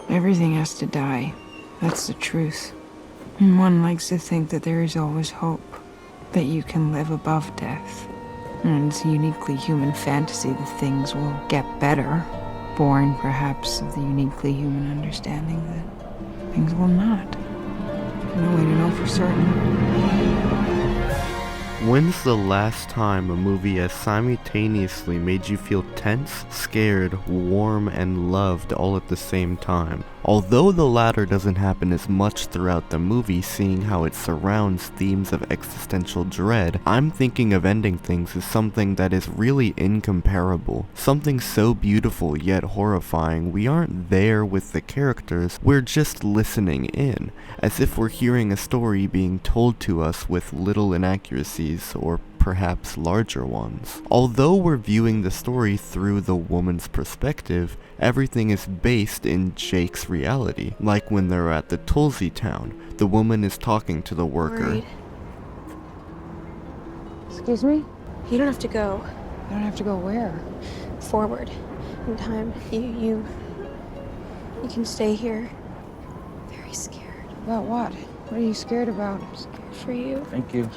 Everything has to die. That's the truth. And one likes to think that there is always hope, that you can live above death. And it's a uniquely human fantasy that things will get better, born perhaps of the uniquely human understanding that things will not. No way to know for certain. When's the last time a movie has simultaneously made you feel tense, scared, warm, and loved all at the same time? Although the latter doesn't happen as much throughout the movie, seeing how it surrounds themes of existential dread, I'm thinking of Ending Things as something that is really incomparable. Something so beautiful yet horrifying. We aren't there with the characters, we're just listening in, as if we're hearing a story being told to us with little inaccuracies or perhaps larger ones. Although we're viewing the story through the woman's perspective, everything is based in Jake's reality. Like when they're at the Tulsi town, the woman is talking to the worker. Worried. Excuse me? You don't have to go I don't have to go where? forward in time. You can stay here. Very scared. About what? What are you scared about? I'm scared for you. Thank you.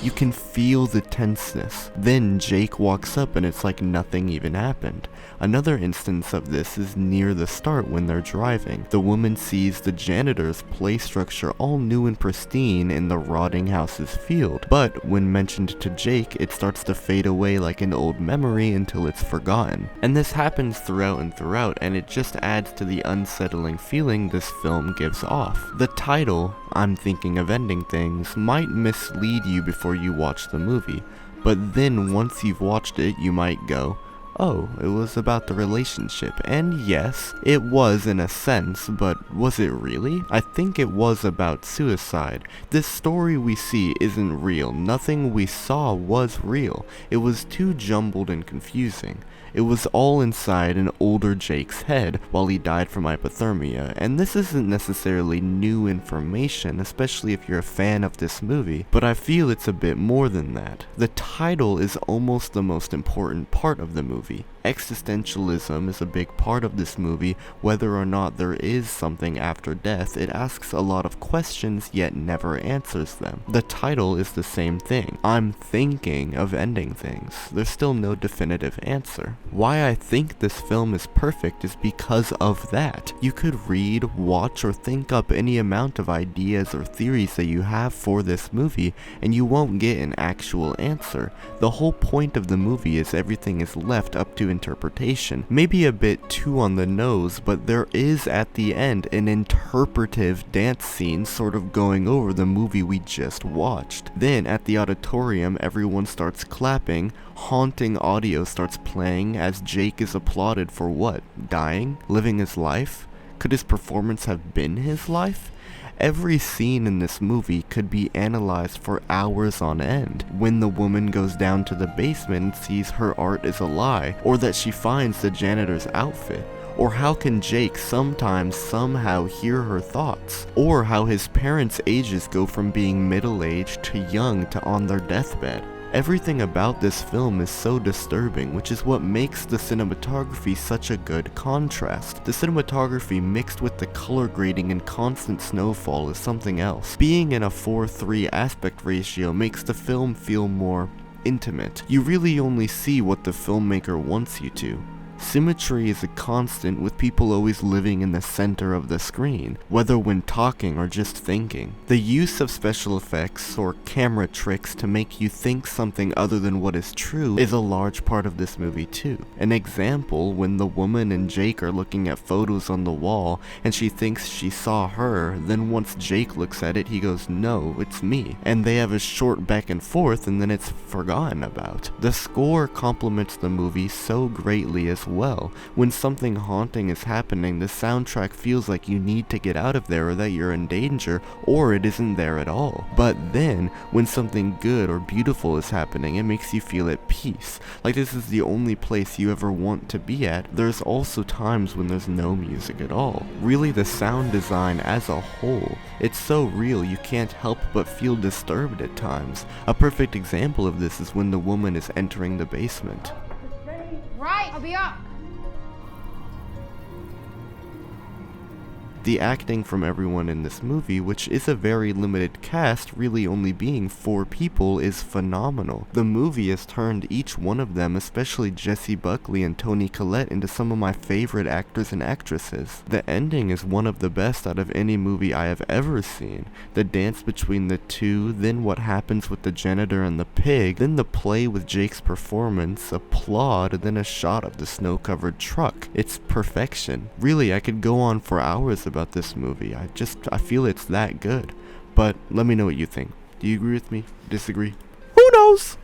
You can feel the tenseness. Then Jake walks up and it's like nothing even happened. Another instance of this is near the start when they're driving. The woman sees the janitor's play structure all new and pristine in the rotting house's field. But when mentioned to Jake, it starts to fade away like an old memory until it's forgotten. And this happens throughout and throughout, and it just adds to the unsettling feeling this film gives off. The title, I'm Thinking of Ending Things, might mislead you before you watch the movie, but then once you've watched it, you might go, oh, it was about the relationship. And yes, it was in a sense, but was it really? I think it was about suicide. This story we see isn't real. Nothing we saw was real. It was too jumbled and confusing. It was all inside an older Jake's head while he died from hypothermia, and this isn't necessarily new information, especially if you're a fan of this movie, but I feel it's a bit more than that. The title is almost the most important part of the movie. Existentialism is a big part of this movie. Whether or not there is something after death, it asks a lot of questions yet never answers them. The title is the same thing. I'm thinking of ending things. There's still no definitive answer. Why I think this film is perfect is because of that. You could read, watch, or think up any amount of ideas or theories that you have for this movie, and you won't get an actual answer. The whole point of the movie is everything is left up to interpretation. Maybe a bit too on the nose, but there is at the end an interpretive dance scene sort of going over the movie we just watched. Then at the auditorium, everyone starts clapping, haunting audio starts playing as Jake is applauded for what? Dying? Living his life? Could his performance have been his life? Every scene in this movie could be analyzed for hours on end. When the woman goes down to the basement and sees her art is a lie, or that she finds the janitor's outfit, or how can Jake sometimes somehow hear her thoughts, or how his parents' ages go from being middle-aged to young to on their deathbed. Everything about this film is so disturbing, which is what makes the cinematography such a good contrast. The cinematography mixed with the color grading and constant snowfall is something else. Being in a 4:3 aspect ratio makes the film feel more intimate. You really only see what the filmmaker wants you to. Symmetry is a constant, with people always living in the center of the screen, whether when talking or just thinking. The use of special effects or camera tricks to make you think something other than what is true is a large part of this movie too. An example, when the woman and Jake are looking at photos on the wall and she thinks she saw her, then once Jake looks at it he goes, no, it's me. And they have a short back and forth and then it's forgotten about. The score complements the movie so greatly as well. When something haunting is happening, the soundtrack feels like you need to get out of there or that you're in danger, or it isn't there at all. But then, when something good or beautiful is happening, it makes you feel at peace, like this is the only place you ever want to be at. There's also times when there's no music at all. Really, the sound design as a whole, it's so real you can't help but feel disturbed at times. A perfect example of this is when the woman is entering the basement. Right, I'll be up. The acting from everyone in this movie, which is a very limited cast, really only being 4 people, is phenomenal. The movie has turned each one of them, especially Jessie Buckley and Toni Collette, into some of my favorite actors and actresses. The ending is one of the best out of any movie I have ever seen. The dance between the two, then what happens with the janitor and the pig, then the play with Jake's performance, applaud, then a shot of the snow-covered truck. It's perfection. Really, I could go on for hours about this movie. I feel it's that good. But let me know what you think. Do you agree with me? Disagree? Who knows?